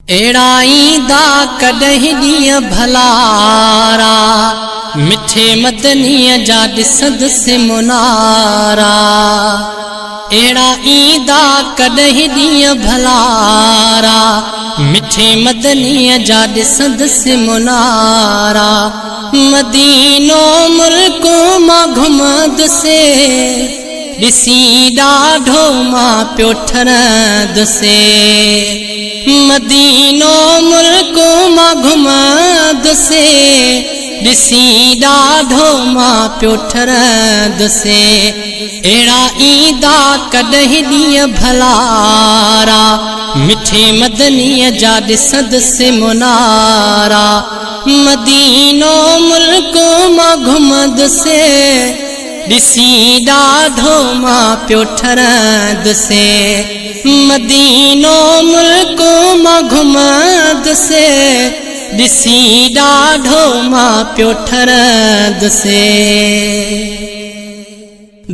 एड़ा ईंदा कॾहिं ॾींहं भलारा, मिठे मदनीअ जा ॾिसंदुसि मुनारा। एड़ा ईंदा कॾहिं ॾींहं भलारा, मिठे मदनीअ जा ॾिसंदुसि मुनारा। मदीनो मुल्क मां घुमंदुसि, ॾिसी ॾाढो मां पियो ठरंदुसि। मदीनो मुल्क मां घुमंदुसि, ॾिसी ॾाढो मां पियो ठरंदुसि। अहिड़ा ईंदा कॾहिं ॾींहं भलारा, मिठे मदनीअ जा ॾिसंदुसि मुनारा। मदीनो मुल्क मां घुमंदुसि, ॾिसी ॾाढो मां पियो ठरंदुसि। मदीनो मुल्क मां घुमंदुसि, ॾिसी ॾाढो मां पियो ठरंदुसि।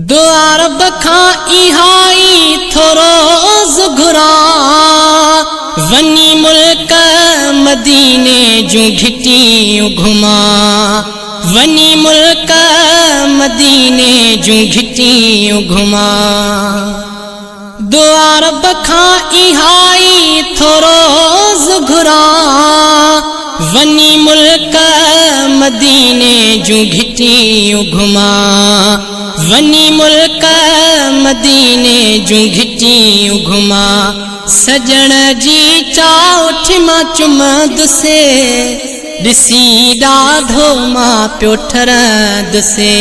दुआ रब खां इहा ई थोरो घुरां, वञी मुल्क मदीने जूं घिटियूं घुमां। वञी मुल्क मदीने जूं घिटियूं घुमां। दुआ रब खां इहा ई थोरो घुरां, वञी मुल्क मदीने जूं घिटियूं घुमां। वञी मुल्क मदीने जूं घिटियूं घुमां। सजण जी चाउठ मां चुमंदुसि, ॾिसी ॾाढो मां पियो ठरंदुसि।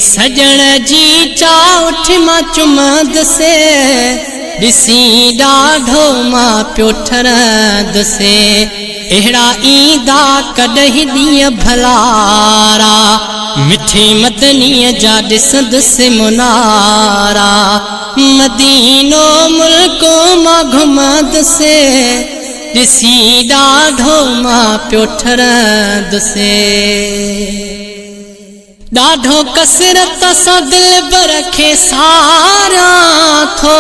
सजण जी चाउठ मां चुमंदुसि, ॾिसी ॾाढो मां पियो ठरंदुसि। अहिड़ा ईंदा कॾहिं ॾींहं भलारा, मिठे मदनीअ जा ॾिसंदुसि मुनारा। मदीनो मुल्क मां घुमंदुसि, ॾिसी ॾाढो मां पियो ठरंदुसि। ॾाढो कसरत सां दिलबर खे सारां थो,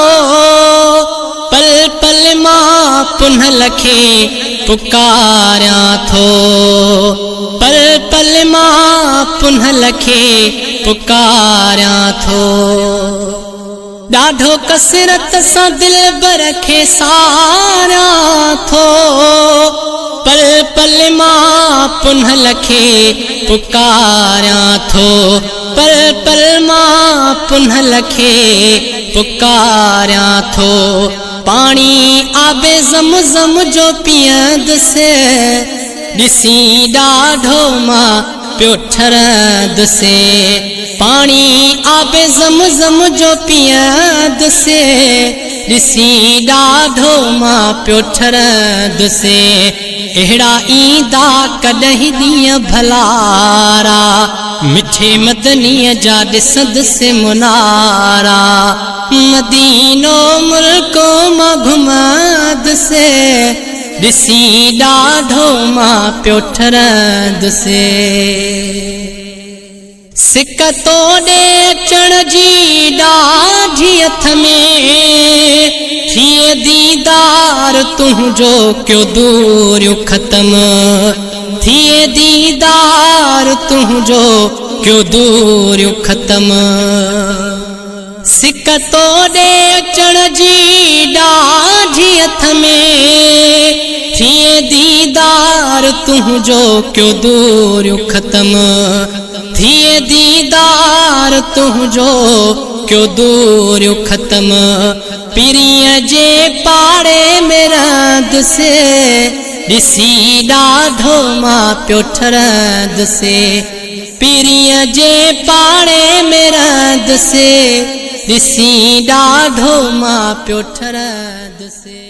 पल पल मां पुनहल खे पुकारियां थो। पल पल मां पुनहल खे पुकारियां थो। ॾाढो कसरत सां दिलबर खे सारां थो, पल पल मां पुनहल खे पुकारियां थो। पल पल मां पुनहल खे पुकारियां थो। पाणी आबे ज़मज़म जो पीअंदुसि, ॾिसी ॾाढो मां पियो ठरंदुसि। पाणी आबे ज़मज़म जो पीअंदुसि, ॾिसी ॾाढो मां पियो ठरंदुसि। अहिड़ा ईंदा कॾहिं ॾींहं भलारा, मिठे मदनीअ जा ॾिसंदुसि मुनारा। मदीनो मुल्क मां घुमंदुसि, ॾिसी ॾाढो मां पियो ठरंदुसि। सिक तोड़े अचण जी ॾाढी हथ में, थिए दीदार तुंहिंजो क्यों दूरियूं ख़त्म। थिए दीदार तुंहिंजो क्यों दूरियूं ख़त्म। सिक तोड़े अचण जी ॾाढी हथ में, थिए दीदार तुंहिंजो क्यों दूरियूं ख़त्म। थिए दीदार तुंहिंजो क्यों दूरियूं ख़त्म। पीरीअ जे पाड़े में रहंदुसि, ॾिसी ॾाढो मां पियो ठरंदुसि। पीरीअ जे पाड़े में रहंदुसि, ॾिसी ॾाढो मां पियो ठरंदुसि।